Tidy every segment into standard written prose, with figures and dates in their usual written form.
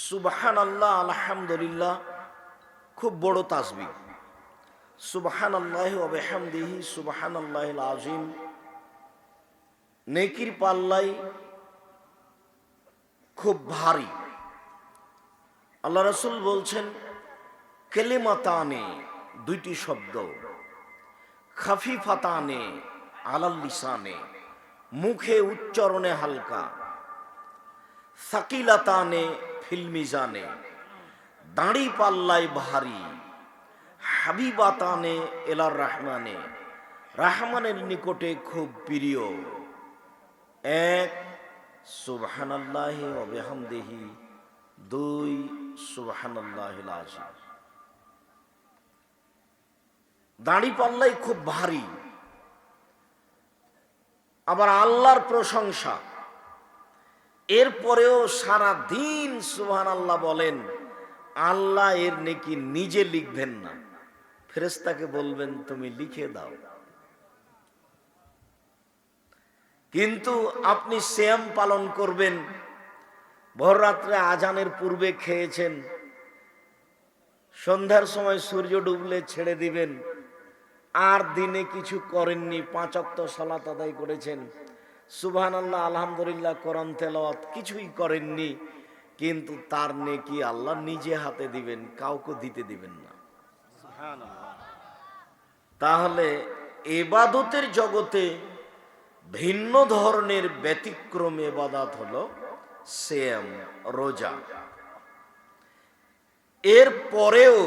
সুবহানাল্লাহ, আলহামদুলিল্লাহ খুব বড় তাসবিহ। সুবহানাল্লাহি ওয়া বিহামদিহি সুবহানাল্লাহিল আযীম। নেকির পাল্লাই খুব ভারী। আল্লাহ রাসূল বলছেন, কালিমাতানে, দুইটি শব্দ, খাফিফাতানে আলাল লিসানে, মুখে উচ্চারণে হালকা, সাকিলাতানে ফিল মিজানে, দাঁড়ি পাল্লাই ভারী, হাবিবাতানে এলার রহমানে, রহমানের নিকটে খুব প্রিয়। এক, সুবহানাল্লাহি ওয়া বিহামদিহি। দুই, সুবহানাল্লাহিল আযীম। দাঁড়ি পাল্লাই খুব ভারী, আবার আল্লাহর প্রশংসা, এরপরেও সারা দিন সুবহানাল্লাহ বলেন। আল্লাহ এর নেকি নিজে লিখবেন না, ফেরেশতাকে বলবেন তুমি লিখে দাও। কিন্তু আপনি সিয়াম পালন করবেন, ভোর রাত্রে আজানের পূর্বে খেয়েছেন, সন্ধ্যার সময় সূর্য ডুবলে ছেড়ে দিবেন, আর দিনে কিছু করেননি, 5 ওয়াক্ত সালাত আদায় করেছেন, সুবহানাল্লাহ আলহামদুলিল্লাহ কোরআন তেলাওয়াত কিছুই করেননি, কিন্তু তার নেকি আল্লাহ নিজে হাতে দিবেন, কাউকে দিতে দিবেন না। তাহলে ইবাদতের জগতে ভিন্ন ধরনের ব্যতিক্রম ইবাদত হলো সিয়াম, রোজা। এর পরেও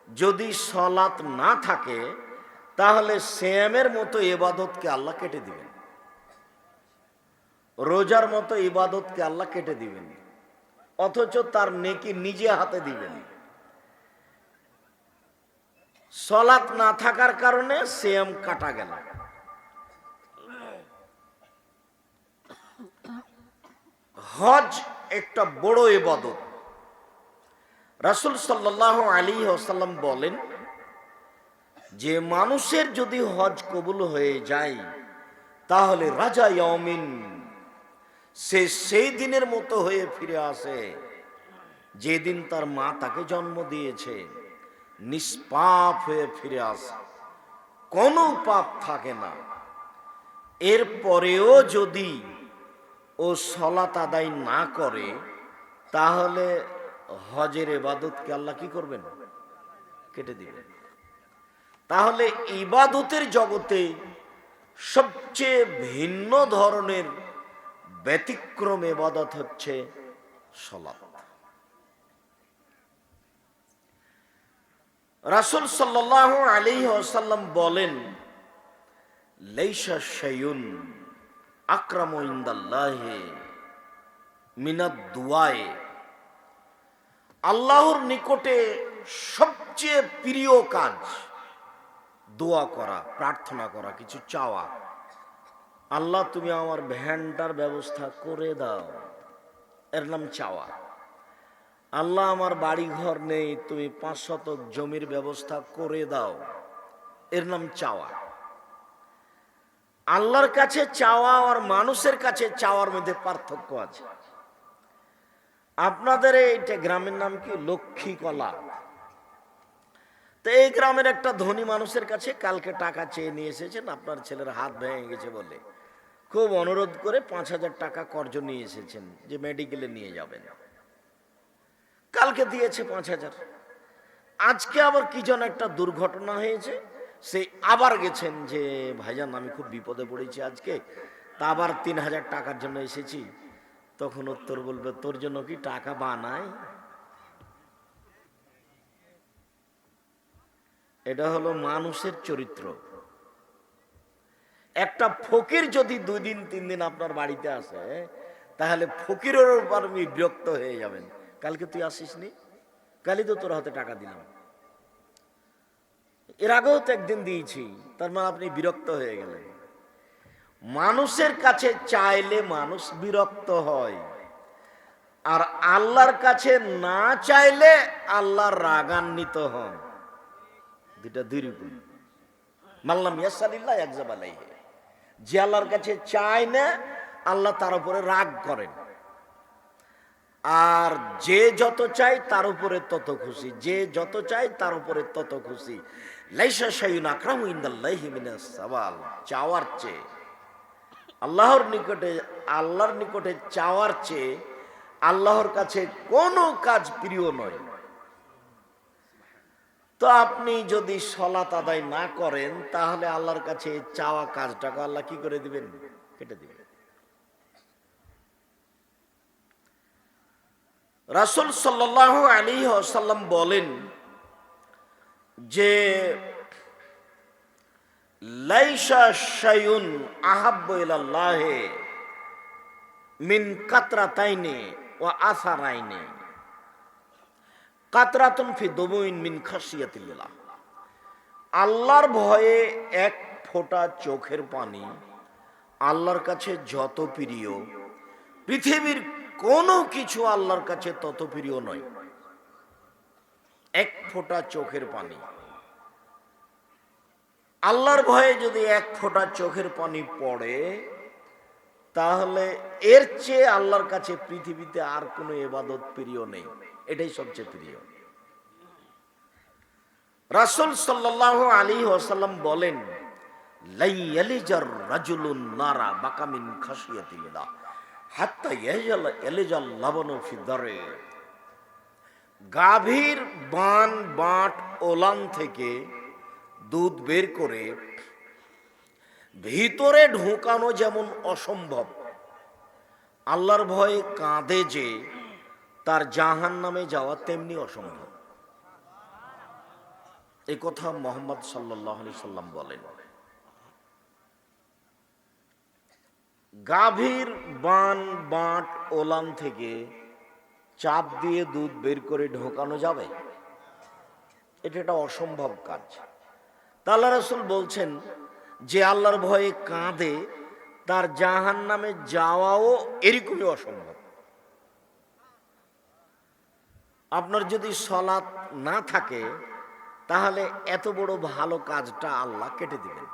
যদি সালাত না থাকে, তাহলে সিয়ামের মতো ইবাদতকে আল্লাহ কেটে দিবেন, রোজার মতো ইবাদতকে আল্লাহ কেটে দিবেন, অথচ তার নেকি নিজে হাতে দিবেন। সালাত না থাকার কারণে সিয়াম কাটা গেল। হজ একটা বড় ইবাদত। রাসূল সাল্লাল্লাহু আলাইহি ওয়াসাল্লাম বলেন যে মানুষের যদি হজ কবুল হয়ে যায়, তাহলে রাজা ইয়াউমিন, সে সেই দিনের মতো হয়ে ফিরে আসে যেদিন তার মা তাকে জন্ম দিয়েছে, নিষ্পাপ হয়ে ফিরে আসে, কোনো পাপ থাকে না। এরপরেও যদি ও সালাত আদায় না করে, তাহলে হজের ইবাদতকে আল্লাহ কি করবেন? কেটে দিবেন। তাহলে ইবাদতের জগতে সবচেয়ে ভিন্ন ধরনের ব্যতিক্রম ইবাদত হচ্ছে সালাত। রাসূল সাল্লাল্লাহু আলাইহি ওয়াসাল্লাম বলেন, লাইসা শাইউন আকরামু ইনদাল্লাহি মিনাদ দুআয়ে। আল্লাহর নিকটে সবচেয়ে প্রিয় কাজ দোয়া করা, প্রার্থনা করা, কিছু চাওয়া। আল্লাহ তুমি আমার ভ্যানটার ব্যবস্থা করে দাও, এর নাম চাওয়া। আল্লাহ আমার বাড়ি ঘর নেই, তুমি 5 শতক জমির ব্যবস্থা করে দাও, এর নাম চাওয়া। আল্লাহর কাছে চাওয়া আর মানুষের কাছে চাওয়ার মধ্যে পার্থক্য আছে। আপনাদের এইটা গ্রামের নাম কি? লক্ষ্মী কলা। তো এই গ্রামের একটা ধনী মানুষের কাছে কালকে টাকা চেয়ে নিয়ে এসেছেন, আপনার ছেলের হাত ভেঙে গেছে বলে খুব অনুরোধ করে 5,000 টাকা কর্জ নিয়ে এসেছেন যে মেডিকেলে নিয়ে যাবেন। কালকে দিয়েছে 5,000। আজকে আবার কি যেন একটা দুর্ঘটনা হয়েছে, সে আবার গেছেন যে ভাইজান আমি খুব বিপদে পড়েছি আজকে, তা আবার 3,000 টাকার জন্য এসেছি। তখন উত্তর বলবে, তোর জন্য কি টাকা বানাই? এটা হলো মানুষের চরিত্র। একটা ফকির যদি 2 দিন 3 দিন আপনার বাড়িতে আসে, তাহলে ফকিরের উপর আপনি বিরক্ত হয়ে যাবেন। কালকে তুই আসিসনি, কালই তো তোর হাতে টাকা দিলাম, এর আগেও তো একদিন দিয়েছি, তার মানে আপনি বিরক্ত হয়ে গেলেন। মানুষের কাছে চাইলে মানুষ বিরক্ত হয়, আর আল্লাহর কাছে না চাইলে আল্লাহ রাগান্বিত হন। দুইটা দুই রকম। মাল্লাম ইয়াসালিল্লাহ ইয়াগজাব আলাইহি, যে আল্লাহর কাছে চায় না, আল্লাহ তার উপরে রাগ করেন। আর যে যত চায় তার উপরে তত খুশি, যে যত চায় তার উপরে তত খুশি। লাইসা শাইউন আকরামু ইনদাল্লাহি মিনাস সাওয়াল, চাওয়ার চেয়ে আল্লাহর নিকটে চাওয়ার চেয়ে আল্লাহর কাছে কোনো কাজ প্রিয় নয়। তো আপনি যদি সালাত আদায় না করেন তাহলে আল্লাহর কাছে চাওয়া কাজটাকে আল্লাহ কি করে দিবেন? কেটে দিবেন। রাসূল সাল্লাল্লাহু আলাইহি ওয়াসাল্লাম বলেন যে লাইসা শাইউন আহাব্বু ইলাল্লাহি মিন কাতরাতাইনি ওয়া আসারাইনি, কাতরাতুন ফি দুবুইন মিন খাশিয়াতিল্লাহ। আল্লাহর ভয়ে এক ফোঁটা চোখের পানি আল্লাহর কাছে যত প্রিয়, পৃথিবীর কোনো কিছু আল্লাহর কাছে তত প্রিয় নয়। এক ফোঁটা চোখের পানি, আল্লাহর ভয়ে যদি এক ফোঁটা চোখের পানি পড়ে তাহলে এর চেয়ে আল্লাহর কাছে পৃথিবীতে আর কোনো ইবাদত প্রিয় নেই, এটাই সবচেয়ে প্রিয়। রাসূল সাল্লাল্লাহু আলাইহি ওয়াসাল্লাম বলেন লাই ইয়ালিজার রাজুলুন নারা বাকা মিন খাশিয়াতিল্লাহ হাত্তা ইয়ালিজাল লাবানু ফি দারে। গাভীর বাট ওলান থেকে দুধ বের করে ভিতরে ঢোকানো যেমন অসম্ভব, আল্লাহর ভয়ে কাঁদে যে তার জাহান্নামে যাওয়া তেমনি অসম্ভব। এই কথা মুহাম্মদ সাল্লাল্লাহু আলাইহি সাল্লাম বলেন। গাভীর বাট ওলান থেকে চাপ দিয়ে দুধ বের করে ঢোকানো যাবে? এটা একটা অসম্ভব কাজ। তাহলে রাসূল বলছেন যে আল্লাহর ভয়ে কাঁদে তার জাহান্নামে যাওয়াও এরকমই অসম্ভব। আপনার যদি সালাত না থাকে তাহলে এত বড় ভালো কাজটা আল্লাহ কেটে দিবেন।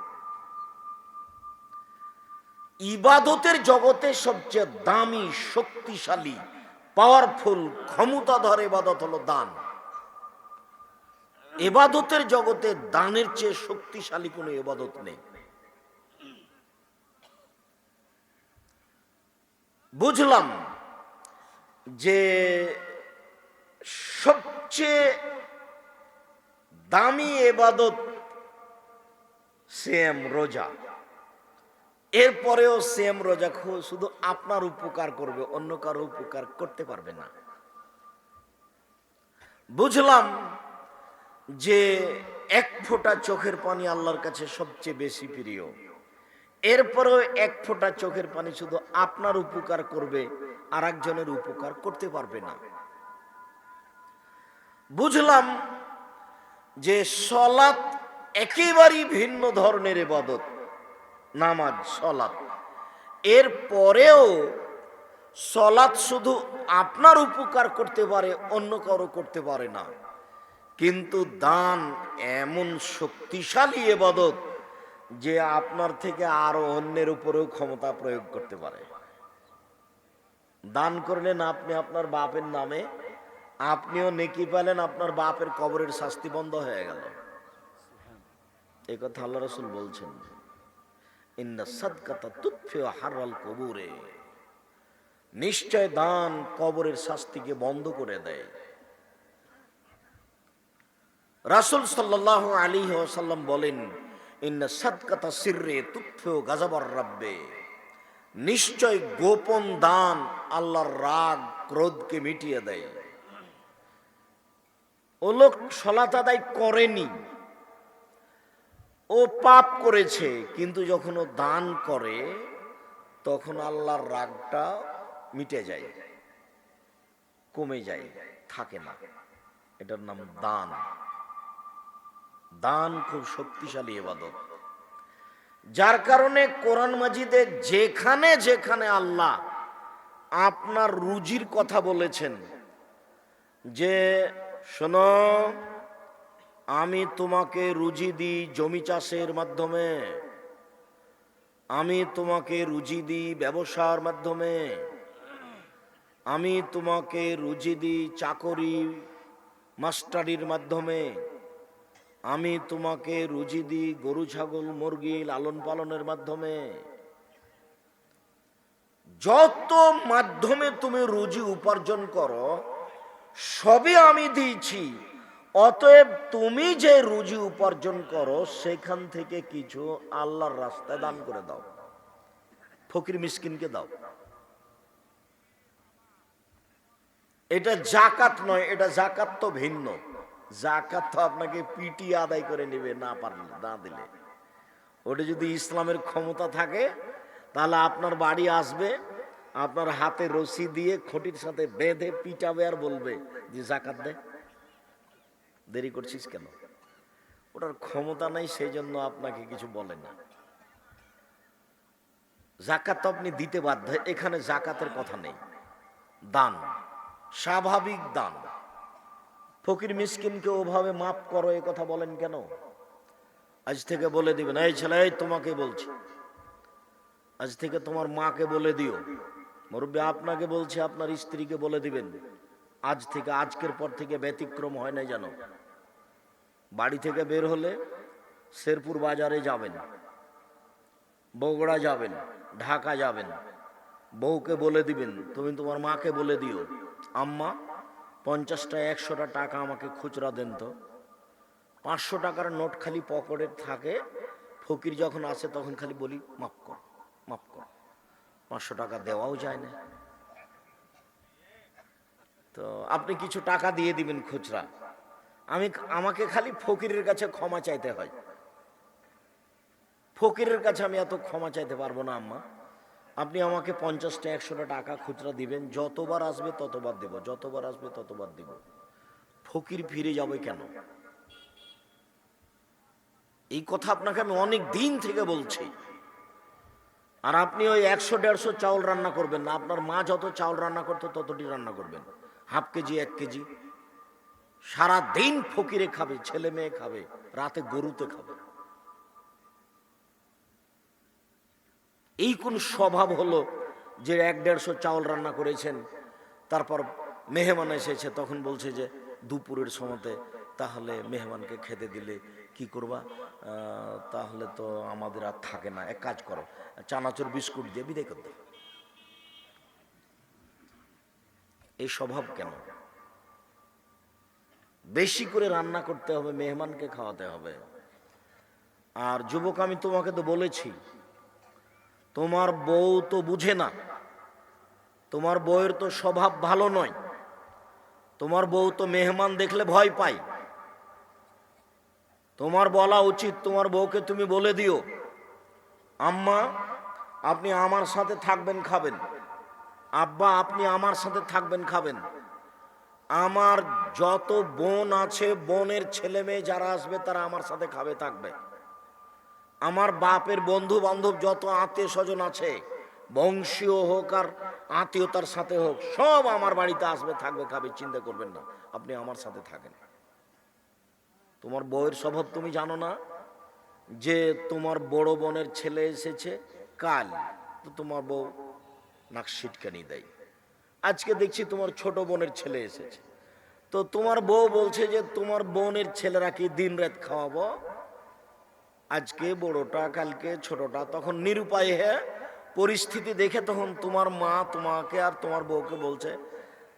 ইবাদতের জগতে সবচেয়ে দামি, শক্তিশালী, পাওয়ারফুল, ক্ষমতাধর ইবাদত হলো দান। ইবাদতের জগতে দানের চেয়ে শক্তিশালী কোনো ইবাদত নেই। বুঝলাম যে সবচেয়ে দামি ইবাদত সিয়াম, রোজা। এরপরেও সিয়াম রোজা শুধু আপনার উপকার করবে, অন্য কারো উপকার করতে পারবে না। বুঝলাম যে এক ফোঁটা চোখের পানি আল্লাহর কাছে সবচেয়ে বেশি প্রিয়। এরপরেও এক ফোঁটা চোখের পানি শুধু আপনার উপকার করবে, আর একজনের উপকার করতে পারবে না। বুঝলাম যে সালাত একেবারেই ভিন্ন ধরনের ইবাদত, নামাজ, সালাত। এরপরেও সালাত শুধু আপনার উপকার করতে পারে, অন্য কারো করতে পারে না। কিন্তু দান এমন শক্তিশালী ইবাদত যে আপনার থেকে আরো অন্যের উপরেও ক্ষমতা প্রয়োগ করতে পারে। দান করলেন আপনি আপনার বাপের নামে, আপনিও নেকি পেলেন, আপনার বাপের কবরের শাস্তি বন্ধ হয়ে গেল। এই কথা আল্লাহ রাসূল বলছেন, ইন্না সাদকাতা তুতফিউ হাররাল কুবুরে, নিশ্চয় দান কবরের শাস্তিকে বন্ধ করে দেয়। রাসূল সাল্লাল্লাহু আলাইহি ওয়াসাল্লাম বলেন, ইন্না সাদকাতা সিররে তুতফিউ গাযাবার রাব্বে, নিশ্চয় গোপন দান আল্লাহর রাগ, ক্রোধকে মিটিয়ে দেয়। ও লোক সালাত আদায় করেনি, ও পাপ করেছে, কিন্তু যখন ও দান করে তখন আল্লাহর রাগটা মিটে যায়, কমে যায়, থাকে না। এটার নাম দান। দান খুব শক্তিশালী ইবাদত, যার কারণে কোরআন মাজিদে যেখানে যেখানে আল্লাহ আপনার রুজির কথা বলেছেন, যে শোনো আমি তোমাকে রুজি দিই জমি চাষের মাধ্যমে, আমি তোমাকে রুজি দিই ব্যবসার মাধ্যমে, আমি তোমাকে রুজি দিই চাকরি মাস্টারির মাধ্যমে, আমি তোমাকে রুজি দিই গরু ছাগল মুরগি লালন পালনের মাধ্যমে। যত মাধ্যমে তুমি রুজি উপার্জন করো সবই আমি দিয়েছি। অতএব তুমি যে রুজি উপার্জন করো সেখান থেকে কিছু আল্লাহর রাস্তায় দান করে দাও, ফকির মিসকিনকে দাও। এটা জাকাত নয়, এটা জাকাত তো ভিন্ন। জাকাত তো আপনাকে পিটিয়ে আদায় করে নেবে না পারলে, না দিলে। ওটা যদি ইসলামের ক্ষমতা থাকে তাহলে আপনার বাড়ি আসবে, আপনার হাতে রশি দিয়ে খুঁটির সাথে বেঁধে পিটাবে আর বলবে যে জাকাত দে। দেরি করছিস কেন? ওটার ক্ষমতা নাই, সেই জন্য আপনাকে কিছু বলে না। জাকাত তো আপনি দিতে বাধ্য। এখানে জাকাতের কথা নেই, দান, স্বাভাবিক দান। ফকির মিসকিনকে ওভাবে মাফ করো এ কথা বলেন কেন? আজ থেকে বলে দিবেন, এই ছেলে এই তোমাকে বলছি, আজ থেকে তোমার মাকে বলে দিও। মুরব্বী আপনাকে বলছি, আপনার স্ত্রীকে বলে দিবেন আজ থেকে, আজকের পর থেকে ব্যতিক্রম হয় নাই জানো। বাড়ি থেকে বের হলে শেরপুর বাজারে যাবেন, বগুড়া যাবেন, ঢাকা যাবেন, বউকে বলে দিবেন, তুমি তোমার মাকে বলে দিও, আম্মা 50টা 100টা টাকা আমাকে খুচরা দেন তো। 500 টাকার নোট খালি পকেটে থাকে, ফকির যখন আসে তখন খালি বলি মাফ কর, মাফ কর। 500 টাকা দেওয়াও যায় না। তো আপনি কিছু টাকা দিয়ে দিবেন খুচরা। আমাকে খালি ফকিরের কাছে ক্ষমা চাইতে হয়। ফকিরের কাছে আমি এত ক্ষমা চাইতে পারবো না আম্মা, আপনি আমাকে 50টা 100টা টাকা খুচরা দিবেন, যতবার আসবে ততবার দেব, যতবার আসবে ততবার দেব। ফকির ফিরে যাবে কেন? এই কথা আপনাকে আমি অনেক দিন থেকে বলছি। আর আপনি ওই 100-150 চাউল রান্না করবেন না, আপনার মা যত চাউল রান্না করতো ততটি রান্না করবেন, হাফ কেজি 1 কেজি। সারা দিন ফকিরে খাবে, ছেলে মেয়ে খাবে, রাতে গরুতে খাবে। এই কোন স্বভাব হলো যে 1-150 চাউল রান্না করেছেন, তারপর মেহমান এসেছে, তখন বলছে যে দুপুরের সময়তে তাহলে মেহমানকে খেতে দিলে কি করবা? তাহলে তো আমাদের আর থাকে না, এক কাজ করো, চানাচুর বিস্কুট দিয়ে বিদায় করে দাও। এই স্বভাব কেন? বেশি করে রান্না করতে হবে, মেহমানকে খাওয়াতে হবে। আর যুবক, আমি তোমাকে তো বলেছি, তোমার বউ তো বুঝে না, তোমার বউয়ের তো স্বভাব ভালো নয়, তোমার বউ তো মেহমান দেখলে ভয় পায়। তোমার বলা উচিত, তোমার বউকে তুমি বলে দিও, আম্মা আপনি আমার সাথে থাকবেন খাবেন, আব্বা আপনি আমার সাথে থাকবেন খাবেন। আমার যত বোন আছে, বোনের ছেলে মেয়ে যারা আসবে তারা আমার সাথে খাবে থাকবে। আমার বাপের বন্ধু বান্ধব যত আত্মীয় স্বজন আছে, বংশীয় হোক আর আত্মীয়তার সাথে হোক, সব আমার বাড়িতে আসবে থাকবে খাবে, চিন্তা করবেন না, আপনি আমার সাথে থাকেন। তোমার বউয়ের স্বভাব তুমি জানো না? যে তোমার বড় বোনের ছেলে এসেছে কাল, তো তোমার বউ নাক সিটকানি দেয়। আজকে দেখছি তোমার ছোট বোনের ছেলে এসেছে, তো তোমার বউ বলছে যে তোমার বোনের ছেলেরা কি দিন রাত খাওয়াবো, আজকে বড়টা কালকে ছোটটা। তখন নিরুপায় হয়ে পরিস্থিতি দেখে তখন তোমার মা তোমাকে আর তোমার বউকে বলছে,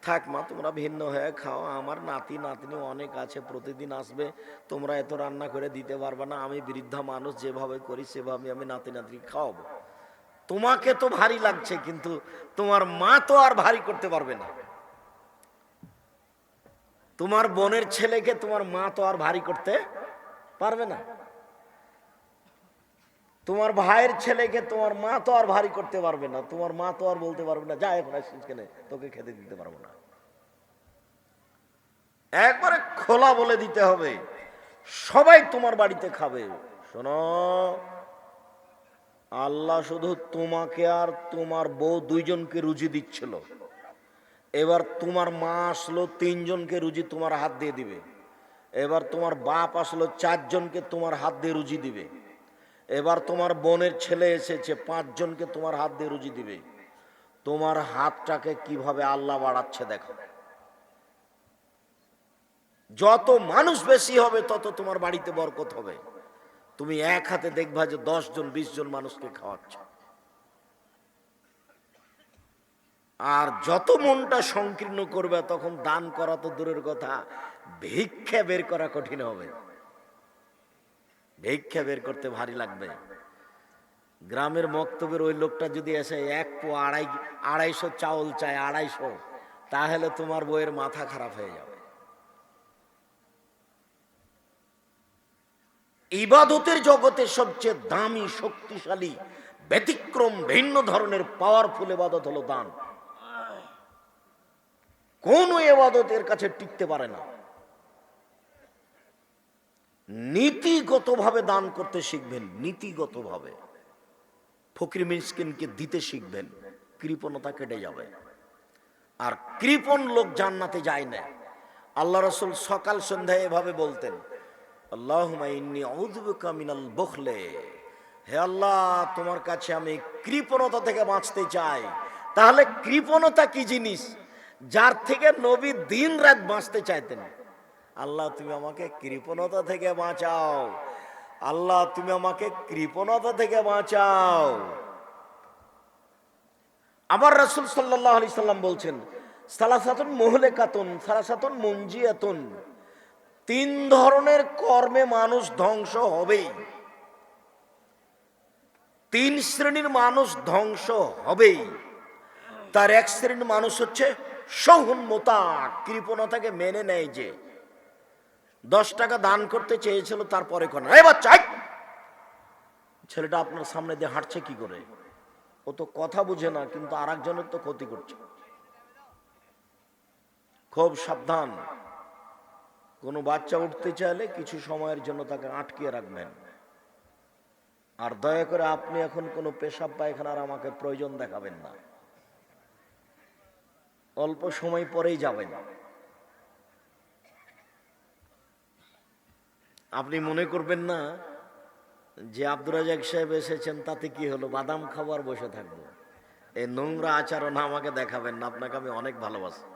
থাক মা তোমরা ভিন্ন হয়ে খাও, আমার নাতি নাতনি অনেক আছে, প্রতিদিন আসবে, তোমরা এত রান্না করে দিতে পারবে না, আমি বৃদ্ধা মানুষ, যেভাবে করি সেভাবে আমি নাতি নাতনি খাওয়াবো। তোমাকে তো ভারী লাগছে, কিন্তু তোমার মা তো আর ভারী করতে পারবে না। তোমার বোনের ছেলেকে তোমার মা তো আর ভারী করতে পারবে না। তোমার ভাইয়ের ছেলেকে তোমার মা তো আর ভারী করতে পারবে না। তোমার মা তো আর বলতে পারবে না, যা এখন আসছিস কেন, তোকে খেতে দিতে পারবো না। একবারে খোলা বলে দিতে হবে, সবাই তোমার বাড়িতে খাবে। শোনো, আল্লাহ শুধু তোমাকে আর তোমার বউ দুইজনকে রুজি দিচ্ছিল, এবার তোমার মা আসলো 3 জনকে রুজি তোমার হাত দিয়ে দিবে। এবার তোমার বাপ আসলো 4 জনকে তোমার হাত দিয়ে রুজি দিবে। এবার তোমার বোনের ছেলে এসেছে 5 জনকে তোমার হাত দিয়ে রুজি দিবে। তোমার হাতটাকে কিভাবে আল্লাহ বাড়াচ্ছে দেখো। যত মানুষ বেশি হবে তত তোমার বাড়িতে বরকত হবে। তুমি এক হাতে দেখবা যে 10 জন 20 জন মানুষকে খাওয়াচ্ছ। আর যত মনটা সংকীর্ণ করবে তখন দান করা তো দূরের কথা, ভিক্ষা বের করা কঠিন হবে। ভিক্ষা বের করতে ভারী লাগবে। গ্রামের মক্তবের ওই লোকটা যদি এসে 1 পো 250 চাউল চায়, 250, তাহলে তোমার বইয়ের মাথা খারাপ হয়ে যাবে। ইবাদতের জগতে সবচেয়ে দামি, শক্তিশালী, ব্যতিক্রম, ভিন্ন ধরনের পাওয়ারফুল ইবাদত হলো দান। কোন ইবাদত এর কাছে টিকতে পারে না। নীতিগতভাবে দান করতে শিখবেন, নীতিগতভাবে ফকির মিসকিনকে দিতে শিখবেন, কৃপণতা কেটে যাবে। আর কৃপণ লোক জান্নাতে যায় না। আল্লাহ রাসূল সকাল সন্ধ্যায় এভাবে বলতেন, আল্লাহুম্মা ইন্নী আউযু বিকা মিনাল বুখলে, হে আল্লাহ তোমার কাছে আমি কৃপণতা থেকে বাঁচতে চাই। তাহলে কৃপণতা কি জিনিস? যার থেকে নবী দিন রাত বাঁচতে চাইতেন। আল্লাহ তুমি আমাকে কৃপণতা থেকে বাঁচাও, আল্লাহ তুমি আমাকে কৃপণতা থেকে বাঁচাও। আবার রাসূল সাল্লাল্লাহু আলাইহি সাল্লাম বলছেন, সালাসাতুন মুহলিকাতুন সালাসাতুন মুনজিয়াতুন, 3 ধরনের কর্মে মানুষ ধ্বংস হবেই। 3 শ্রেণীর মানুষ ধ্বংস হবেই। তার এক শ্রেণীর মানুষ হচ্ছে সহুন মোতা, কৃপণতাকে মেনে নেয়। যে 10 টাকা দান করতে চেয়েছিল, তারপরে কোন এই বাচ্চা, ছেলেটা আপনার সামনে দিয়ে হাঁটছে কি করে? ও তো কথা বুঝে না, কিন্তু আরেকজনের তো ক্ষতি করছে। খুব সাবধান। কোনো বাচ্চা উঠতে চাইলে কিছু সময়ের জন্য তাকে আটকিয়ে রাখবেন। আর দয়া করে আপনি এখন কোনো পেশাব পায়খানার আমাকে প্রয়োজন দেখাবেন না, অল্প সময় পরেই যাবেন। আপনি মনে করবেন না যে আব্দুর রাজ্জাক সাহেব এসেছেন তাতে কি হলো, বাদাম খাবার বসে থাকবো। এই নোংরা আচরণ আমাকে দেখাবেন না, আপনাকে আমি অনেক ভালোবাসি।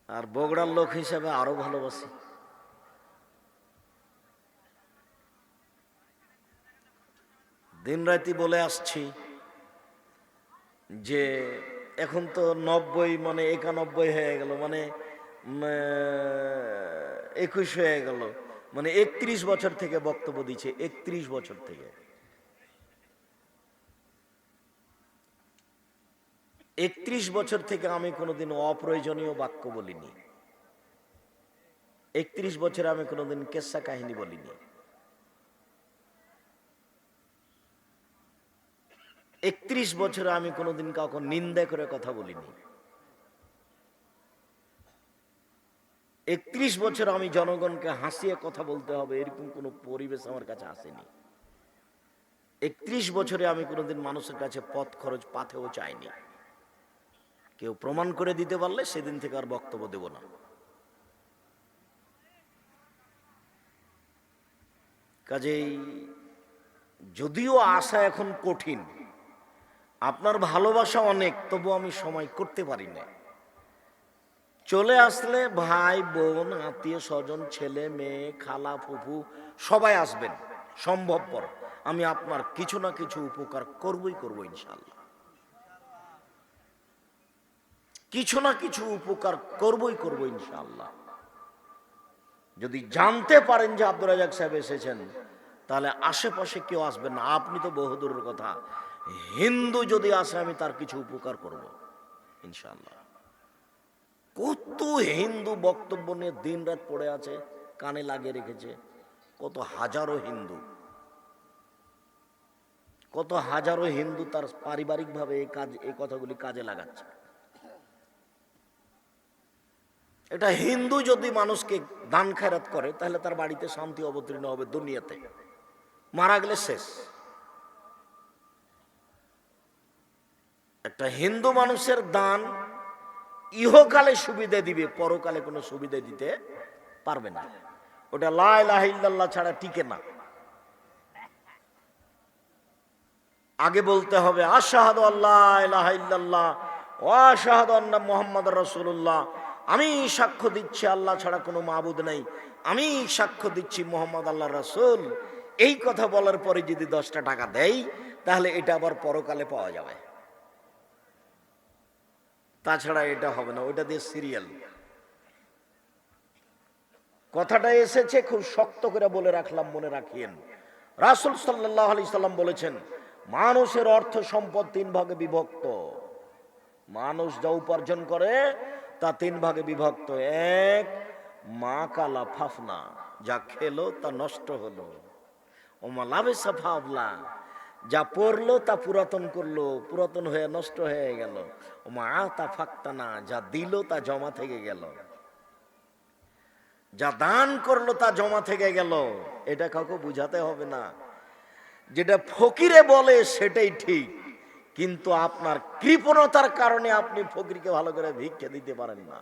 আর বগুড়ার লোক হিসেবে আরো ভালোবাসি। দিনরাতি বলে আসছি যে এখন তো 90 মানে 91 হয়ে গেল, মানে 21 হয়ে গেল, মানে 31 বছর থেকে বক্তব্য দিচ্ছে। 31 বছর থেকে, 31 বছর থেকে আমি কোনোদিন অপ্রয়োজনীয় বাক্য বলিনি। 31 বছরে আমি কোনোদিন কেসা কাহিনী বলিনি। 31 বছরে আমি কোনোদিন কাউকে নিন্দা করে কথা বলিনি। 31 বছর আমি জনগণকে হাসিয়ে কথা বলতে হবে এরকম কোনো পরিবেশ আমার কাছে আসেনি। 31 বছরে আমি কোনোদিন মানুষের কাছে পথ খরচ পাথেও চাইনি। কেউ প্রমাণ করে দিতে পারলে সেদিন থেকে আর বক্তব্য দেব না। কাজেই যদিও আশা এখন কঠিন, আপনার ভালোবাসা অনেক, তবু আমি সময় করতে পারি না। চলে আসলে ভাই বোন আত্মীয় স্বজন ছেলে মেয়ে খালা ফুফু সবাই আসবেন সম্ভবপর, আমি আপনার কিছু না কিছু উপকার করবই করব ইনশাআল্লাহ। কিছু না কিছু উপকার করবই করব ইনশাআল্লাহ। যদি জানতে পারেন যে আব্দুর রাজ্জাক সাহেব এসেছেন, তাহলে আশেপাশে কেউ আসবেন না। আপনি তো বহুদূরের কথা, হিন্দু যদি আসে আমি তার কিছু উপকার করব ইনশাআল্লাহ। কত হিন্দু বক্তব্য নিয়ে দিন রাত পড়ে আছে, কানে লাগিয়ে রেখেছে। কত হাজারো হিন্দু, কত হাজারো হিন্দু তার পারিবারিকভাবে এই কথাগুলি কাজে লাগাচ্ছে। এটা হিন্দু যদি মানুষকে দান খেরাত করে, তাহলে তার বাড়িতে শান্তি অবতীর্ণ হবে দুনিয়াতে, মারা গেলে শেষ। একটা হিন্দু মানুষের দান ইহকালে সুবিধা দিবে, পরকালে কোনো সুবিধা দিতে পারবে না। ওটা লা ইলাহা ইল্লাল্লাহ ছাড়া টিকে না। আগে বলতে হবে আশহাদু আল্লা ইলাহা ইল্লাল্লাহ ওয়া আশহাদু আন্না মুহাম্মাদুর রাসূলুল্লাহ, আমি সাক্ষ্য দিচ্ছি আল্লাহ ছাড়া কোনো মাবুদ নাই, আমি সাক্ষ্য দিচ্ছি মুহাম্মদ আল্লাহর রাসূল। এই কথা বলার পরে যদি 10টা টাকা দেয় তাহলে এটা আবার পরকালে পাওয়া যাবে, তাছাড়া এটা হবে না, ওইটা দিয়ে সিরিয়াল। কথাটা এসেছে খুব শক্ত করে বলে রাখলাম, মনে রাখিয়েন। রাসূল সাল্লাল্লাহু আলাইহি সাল্লাম বলেছেন মানুষের অর্থ সম্পদ 3 ভাগে বিভক্ত। মানুষ যা উপার্জন করে তা 3 ভাগে বিভক্ত। 1 মা কালা ফাফনা, যা খেলো তা নষ্ট হলো। ও মা লাবেসা ফাবলা, যা পড়লো তা পুরাতন করলো, পুরাতন হয়ে নষ্ট হয়ে গেল। ও মা আতা ফাক্তানা, যা দিল তা জমা থেকে গেল। যা দান করলো তা জমা থেকে গেল। এটা কাউকে বুঝাতে হবে না, যেটা ফকিরে বলে সেটাই ঠিক, কিন্তু আপনার কৃপণতার কারণে আপনি ফকিরকে ভালো করে ভিক্ষা দিতে পারেন না।